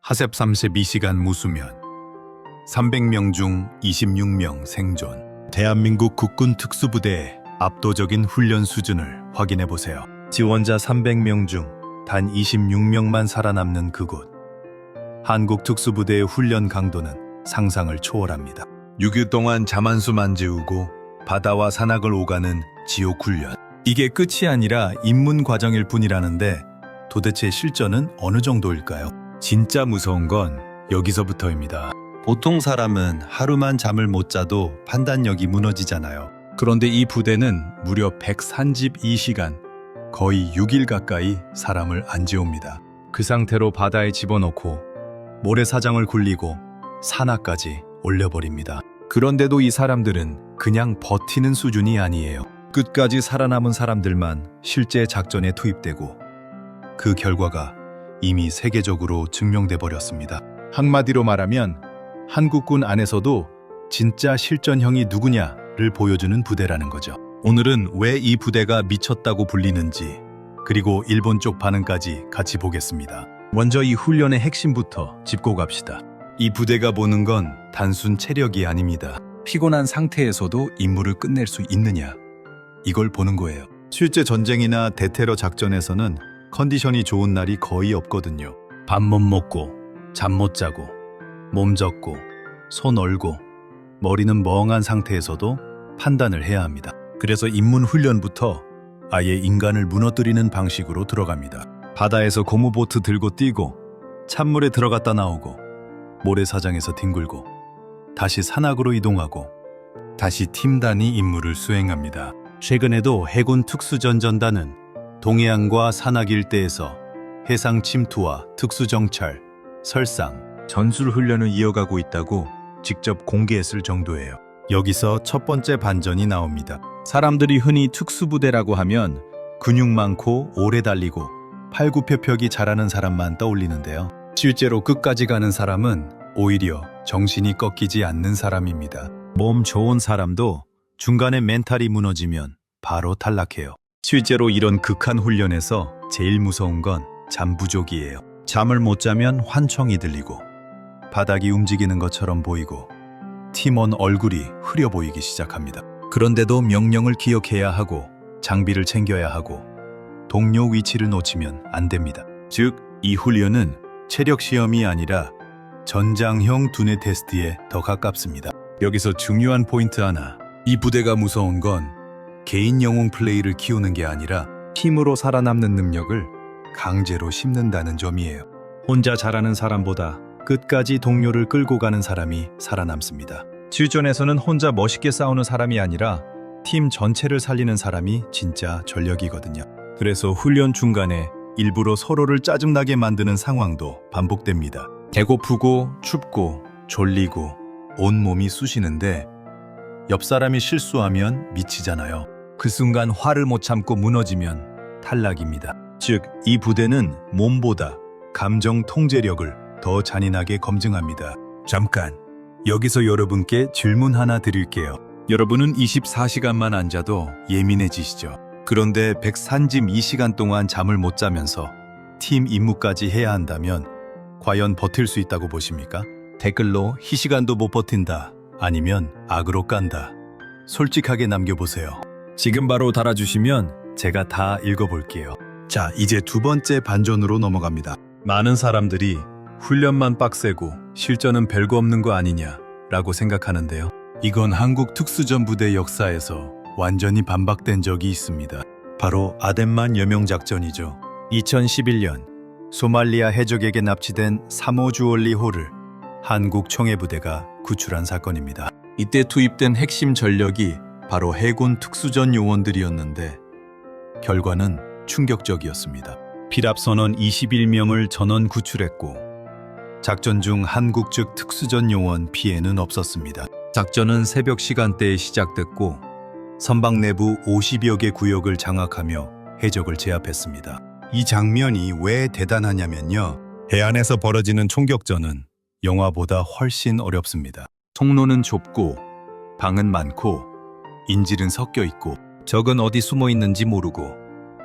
하셉 32시간 무수면, 300명 중 26명 생존. 대한민국 국군 특수부대의 압도적인 훈련 수준을 확인해 보세요. 지원자 300명 중 단 26명만 살아남는 그곳. 한국 특수부대의 훈련 강도는 상상을 초월합니다. 6일 동안 잠 한숨 안 재우고 바다와 산악을 오가는 지옥 훈련. 이게 끝이 아니라 입문 과정일 뿐이라는데 도대체 실전은 어느 정도일까요? 진짜 무서운 건 여기서부터입니다. 보통 사람은 하루만 잠을 못 자도 판단력이 무너지잖아요. 그런데 이 부대는 무려 132시간, 거의 6일 가까이 사람을 안 재웁니다. 그 상태로 바다에 집어넣고 모래사장을 굴리고 산악까지 올려버립니다. 그런데도 이 사람들은 그냥 버티는 수준이 아니에요. 끝까지 살아남은 사람들만 실제 작전에 투입되고 그 결과가 이미 세계적으로 증명돼 버렸습니다. 한마디로 말하면 한국군 안에서도 진짜 실전형이 누구냐를 보여주는 부대라는 거죠. 오늘은 왜 이 부대가 미쳤다고 불리는지, 그리고 일본 쪽 반응까지 같이 보겠습니다. 먼저 이 훈련의 핵심부터 짚고 갑시다. 이 부대가 보는 건 단순 체력이 아닙니다. 피곤한 상태에서도 임무를 끝낼 수 있느냐, 이걸 보는 거예요. 실제 전쟁이나 대테러 작전에서는 컨디션이 좋은 날이 거의 없거든요. 밥 못 먹고, 잠 못 자고, 몸 젖고, 손 얼고, 머리는 멍한 상태에서도 판단을 해야 합니다. 그래서 입문 훈련부터 아예 인간을 무너뜨리는 방식으로 들어갑니다. 바다에서 고무보트 들고 뛰고, 찬물에 들어갔다 나오고, 모래사장에서 뒹굴고, 다시 산악으로 이동하고, 다시 팀 단위 임무를 수행합니다. 최근에도 해군 특수전전단은 동해안과 산악 일대에서 해상 침투와 특수정찰, 설상, 전술 훈련을 이어가고 있다고 직접 공개했을 정도예요. 여기서 첫 번째 반전이 나옵니다. 사람들이 흔히 특수부대라고 하면 근육 많고 오래 달리고 팔굽혀펴기 잘하는 사람만 떠올리는데요. 실제로 끝까지 가는 사람은 오히려 정신이 꺾이지 않는 사람입니다. 몸 좋은 사람도 중간에 멘탈이 무너지면 바로 탈락해요. 실제로 이런 극한 훈련에서 제일 무서운 건 잠 부족이에요. 잠을 못 자면 환청이 들리고 바닥이 움직이는 것처럼 보이고 팀원 얼굴이 흐려 보이기 시작합니다. 그런데도 명령을 기억해야 하고 장비를 챙겨야 하고 동료 위치를 놓치면 안 됩니다. 즉, 이 훈련은 체력 시험이 아니라 전장형 두뇌 테스트에 더 가깝습니다. 여기서 중요한 포인트 하나. 이 부대가 무서운 건 개인 영웅 플레이를 키우는 게 아니라 팀으로 살아남는 능력을 강제로 심는다는 점이에요. 혼자 잘하는 사람보다 끝까지 동료를 끌고 가는 사람이 살아남습니다. 실전에서는 혼자 멋있게 싸우는 사람이 아니라 팀 전체를 살리는 사람이 진짜 전력이거든요. 그래서 훈련 중간에 일부러 서로를 짜증나게 만드는 상황도 반복됩니다. 배고프고 춥고 졸리고 온몸이 쑤시는데 옆 사람이 실수하면 미치잖아요. 그 순간 화를 못 참고 무너지면 탈락입니다. 즉, 이 부대는 몸보다 감정 통제력을 더 잔인하게 검증합니다. 잠깐, 여기서 여러분께 질문 하나 드릴게요. 여러분은 24시간만 안 자도 예민해지시죠? 그런데 132시간 동안 잠을 못 자면서 팀 임무까지 해야 한다면 과연 버틸 수 있다고 보십니까? 댓글로 희시간도 못 버틴다, 아니면 악으로 깐다, 솔직하게 남겨보세요. 지금 바로 달아주시면 제가 다 읽어볼게요. 자, 이제 두 번째 반전으로 넘어갑니다. 많은 사람들이 훈련만 빡세고 실전은 별거 없는 거 아니냐라고 생각하는데요. 이건 한국 특수전부대 역사에서 완전히 반박된 적이 있습니다. 바로 아덴만 여명작전이죠. 2011년 소말리아 해적에게 납치된 사모 주얼리 호를 한국 청해부대가 구출한 사건입니다. 이때 투입된 핵심 전력이 바로 해군 특수전 요원들이었는데 결과는 충격적이었습니다. 피랍선원 21명을 전원 구출했고 작전 중 한국 측 특수전 요원 피해는 없었습니다. 작전은 새벽 시간대에 시작됐고 선박 내부 50여 개 구역을 장악하며 해적을 제압했습니다. 이 장면이 왜 대단하냐면요. 해안에서 벌어지는 총격전은 영화보다 훨씬 어렵습니다. 통로는 좁고 방은 많고 인질은 섞여 있고 적은 어디 숨어 있는지 모르고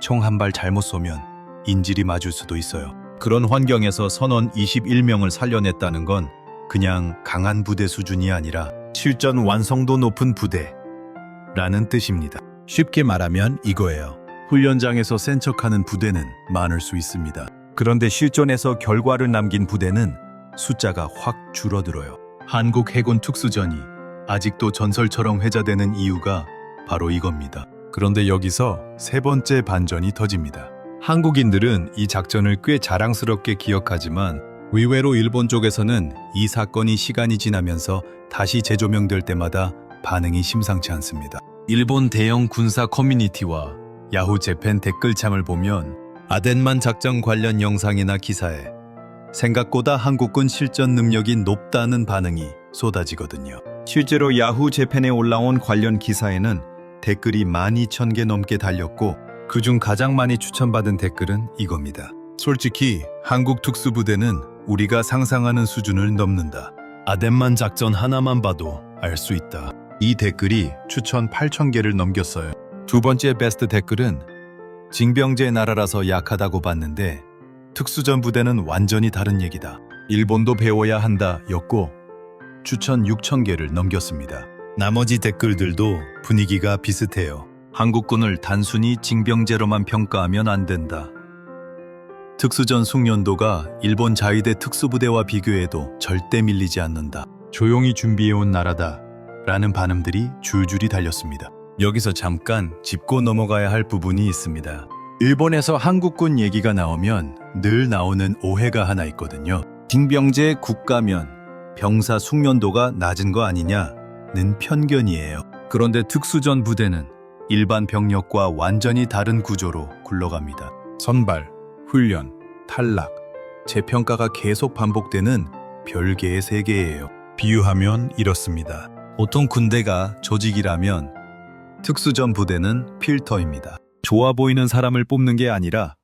총 한 발 잘못 쏘면 인질이 맞을 수도 있어요. 그런 환경에서 선원 21명을 살려냈다는 건 그냥 강한 부대 수준이 아니라 실전 완성도 높은 부대라는 뜻입니다. 쉽게 말하면 이거예요. 훈련장에서 센 척하는 부대는 많을 수 있습니다. 그런데 실전에서 결과를 남긴 부대는 숫자가 확 줄어들어요. 한국 해군 특수전이 아직도 전설처럼 회자되는 이유가 바로 이겁니다. 그런데 여기서 세 번째 반전이 터집니다. 한국인들은 이 작전을 꽤 자랑스럽게 기억하지만 의외로 일본 쪽에서는 이 사건이 시간이 지나면서 다시 재조명될 때마다 반응이 심상치 않습니다. 일본 대형 군사 커뮤니티와 야후 재팬 댓글창을 보면 아덴만 작전 관련 영상이나 기사에 생각보다 한국군 실전 능력이 높다는 반응이 쏟아지거든요. 실제로 야후 재팬에 올라온 관련 기사에는 댓글이 12,000개 넘게 달렸고 그중 가장 많이 추천받은 댓글은 이겁니다. 솔직히 한국 특수부대는 우리가 상상하는 수준을 넘는다. 아덴만 작전 하나만 봐도 알 수 있다. 이 댓글이 추천 8,000개를 넘겼어요. 두 번째 베스트 댓글은 징병제 나라라서 약하다고 봤는데 특수전 부대는 완전히 다른 얘기다. 일본도 배워야 한다 였고 추천 6,000개를 넘겼습니다. 나머지 댓글들도 분위기가 비슷해요. 한국군을 단순히 징병제로만 평가하면 안 된다. 특수전 숙련도가 일본 자위대 특수부대와 비교해도 절대 밀리지 않는다. 조용히 준비해온 나라다. 라는 반응들이 줄줄이 달렸습니다. 여기서 잠깐 짚고 넘어가야 할 부분이 있습니다. 일본에서 한국군 얘기가 나오면 늘 나오는 오해가 하나 있거든요. 징병제 국가면 병사 숙련도가 낮은 거 아니냐는 편견이에요. 그런데 특수전 부대는 일반 병력과 완전히 다른 구조로 굴러갑니다. 선발, 훈련, 탈락, 재평가가 계속 반복되는 별개의 세계예요. 비유하면 이렇습니다. 보통 군대가 조직이라면 특수전 부대는 필터입니다. 좋아 보이는 사람을 뽑는 게 아니라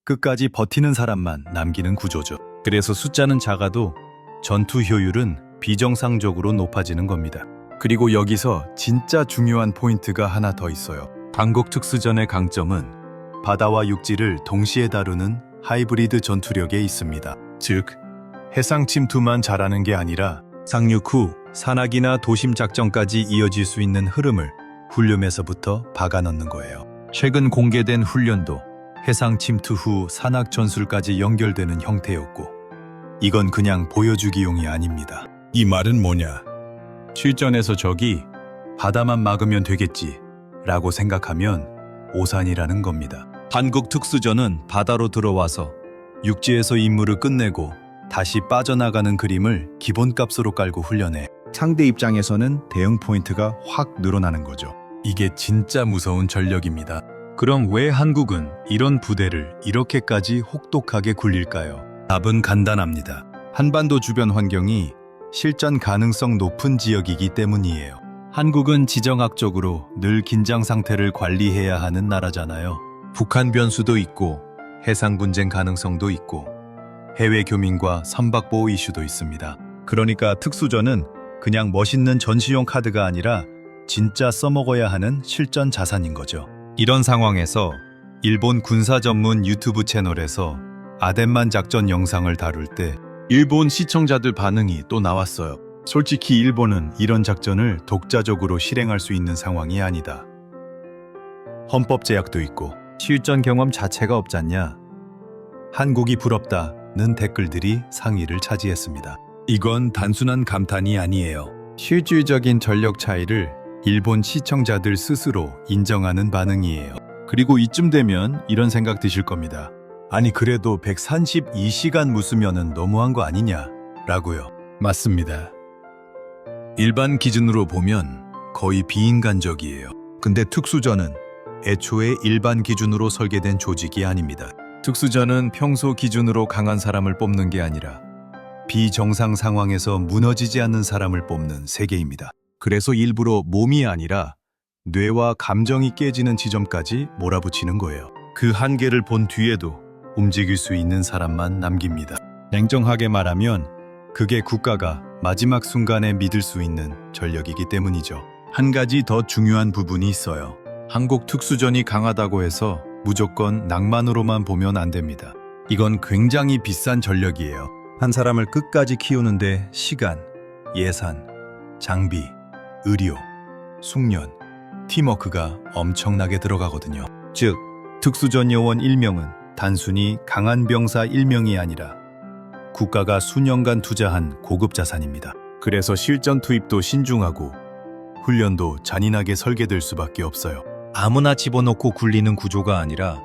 끝까지 버티는 사람만 남기는 구조죠. 그래서 숫자는 작아도 전투 효율은 비정상적으로 높아지는 겁니다. 그리고 여기서 진짜 중요한 포인트가 하나 더 있어요. 한국 특수전의 강점은 바다와 육지를 동시에 다루는 하이브리드 전투력에 있습니다. 즉, 해상 침투만 잘하는 게 아니라 상륙 후 산악이나 도심 작전까지 이어질 수 있는 흐름을 훈련에서부터 박아넣는 거예요. 최근 공개된 훈련도 해상 침투 후 산악 전술까지 연결되는 형태였고 이건 그냥 보여주기용이 아닙니다. 이 말은 뭐냐? 실전에서 적이 바다만 막으면 되겠지 라고 생각하면 오산이라는 겁니다. 한국 특수전은 바다로 들어와서 육지에서 임무를 끝내고 다시 빠져나가는 그림을 기본값으로 깔고 훈련해 상대 입장에서는 대응 포인트가 확 늘어나는 거죠. 이게 진짜 무서운 전력입니다. 그럼 왜 한국은 이런 부대를 이렇게까지 혹독하게 굴릴까요? 답은 간단합니다. 한반도 주변 환경이 실전 가능성 높은 지역이기 때문이에요. 한국은 지정학적으로 늘 긴장 상태를 관리해야 하는 나라잖아요. 북한 변수도 있고 해상 분쟁 가능성도 있고 해외 교민과 선박보호 이슈도 있습니다. 그러니까 특수전은 그냥 멋있는 전시용 카드가 아니라 진짜 써먹어야 하는 실전 자산인 거죠. 이런 상황에서 일본 군사 전문 유튜브 채널에서 아덴만 작전 영상을 다룰 때 일본 시청자들 반응이 또 나왔어요. 솔직히 일본은 이런 작전을 독자적으로 실행할 수 있는 상황이 아니다. 헌법 제약도 있고 실전 경험 자체가 없잖냐. 한국이 부럽다는 댓글들이 상위를 차지했습니다. 이건 단순한 감탄이 아니에요. 실질적인 전력 차이를 일본 시청자들 스스로 인정하는 반응이에요. 그리고 이쯤 되면 이런 생각 드실 겁니다. 아니 그래도 132시간 무수면은 너무한 거 아니냐 라고요. 맞습니다. 일반 기준으로 보면 거의 비인간적이에요. 근데 특수전은 애초에 일반 기준으로 설계된 조직이 아닙니다. 특수전은 평소 기준으로 강한 사람을 뽑는 게 아니라 비정상 상황에서 무너지지 않는 사람을 뽑는 세계입니다. 그래서 일부러 몸이 아니라 뇌와 감정이 깨지는 지점까지 몰아붙이는 거예요. 그 한계를 본 뒤에도 움직일 수 있는 사람만 남깁니다. 냉정하게 말하면 그게 국가가 마지막 순간에 믿을 수 있는 전력이기 때문이죠. 한 가지 더 중요한 부분이 있어요. 한국 특수전이 강하다고 해서 무조건 낭만으로만 보면 안 됩니다. 이건 굉장히 비싼 전력이에요. 한 사람을 끝까지 키우는데 시간, 예산, 장비, 의료, 숙련, 팀워크가 엄청나게 들어가거든요. 즉, 특수전 요원 1명은 단순히 강한 병사 1명이 아니라 국가가 수년간 투자한 고급 자산입니다. 그래서 실전 투입도 신중하고 훈련도 잔인하게 설계될 수밖에 없어요. 아무나 집어넣고 굴리는 구조가 아니라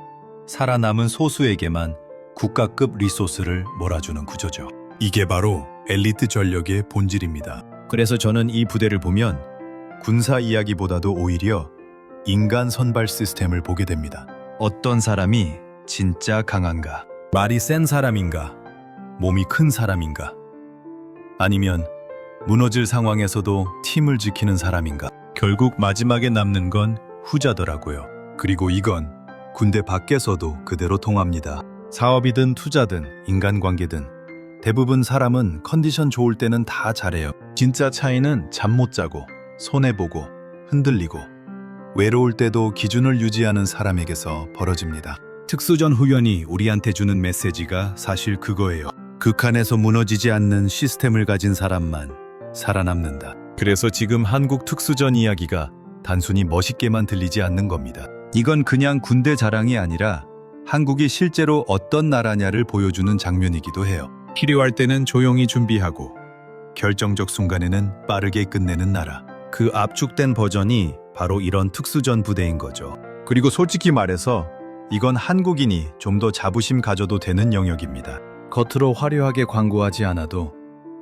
살아남은 소수에게만 국가급 리소스를 몰아주는 구조죠. 이게 바로 엘리트 전력의 본질입니다. 그래서 저는 이 부대를 보면 군사 이야기보다도 오히려 인간 선발 시스템을 보게 됩니다. 어떤 사람이 진짜 강한가? 말이 센 사람인가? 몸이 큰 사람인가? 아니면 무너질 상황에서도 팀을 지키는 사람인가? 결국 마지막에 남는 건 후자더라고요. 그리고 이건 군대 밖에서도 그대로 통합니다. 사업이든 투자든 인간관계든 대부분 사람은 컨디션 좋을 때는 다 잘해요. 진짜 차이는 잠 못 자고 손해보고 흔들리고 외로울 때도 기준을 유지하는 사람에게서 벌어집니다. 특수전 후연이 우리한테 주는 메시지가 사실 그거예요. 극한에서 무너지지 않는 시스템을 가진 사람만 살아남는다. 그래서 지금 한국 특수전 이야기가 단순히 멋있게만 들리지 않는 겁니다. 이건 그냥 군대 자랑이 아니라 한국이 실제로 어떤 나라냐를 보여주는 장면이기도 해요. 필요할 때는 조용히 준비하고 결정적 순간에는 빠르게 끝내는 나라. 그 압축된 버전이 바로 이런 특수전 부대인 거죠. 그리고 솔직히 말해서 이건 한국인이 좀 더 자부심 가져도 되는 영역입니다. 겉으로 화려하게 광고하지 않아도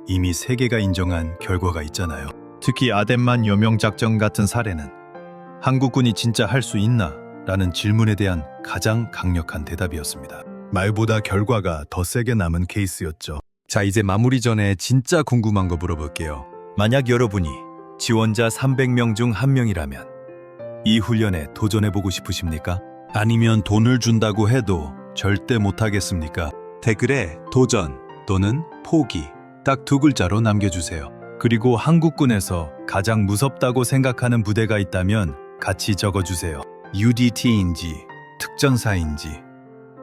이미 세계가 인정한 결과가 있잖아요. 특히 아덴만 여명작전 같은 사례는 한국군이 진짜 할 수 있나? 라는 질문에 대한 가장 강력한 대답이었습니다. 말보다 결과가 더 세게 남은 케이스였죠. 자, 이제 마무리 전에 진짜 궁금한 거 물어볼게요. 만약 여러분이 지원자 300명 중 1명이라면 이 훈련에 도전해보고 싶으십니까? 아니면 돈을 준다고 해도 절대 못하겠습니까? 댓글에 도전 또는 포기 딱 2글자로 남겨주세요. 그리고 한국군에서 가장 무섭다고 생각하는 부대가 있다면 같이 적어주세요. UDT인지 특전사인지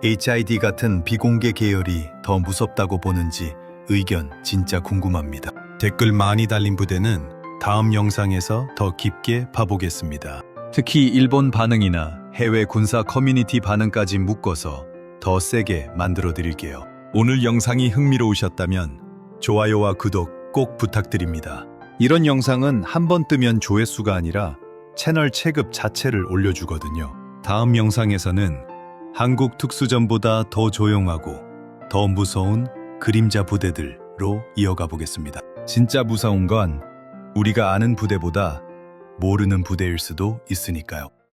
HID 같은 비공개 계열이 더 무섭다고 보는지 의견 진짜 궁금합니다. 댓글 많이 달린 부대는 다음 영상에서 더 깊게 봐보겠습니다. 특히 일본 반응이나 해외 군사 커뮤니티 반응까지 묶어서 더 세게 만들어 드릴게요. 오늘 영상이 흥미로우셨다면 좋아요와 구독 꼭 부탁드립니다. 이런 영상은 한 번 뜨면 조회수가 아니라 채널 체급 자체를 올려주거든요. 다음 영상에서는 한국 특수전보다 더 조용하고 더 무서운 그림자 부대들로 이어가 보겠습니다. 진짜 무서운 건 우리가 아는 부대보다 모르는 부대일 수도 있으니까요.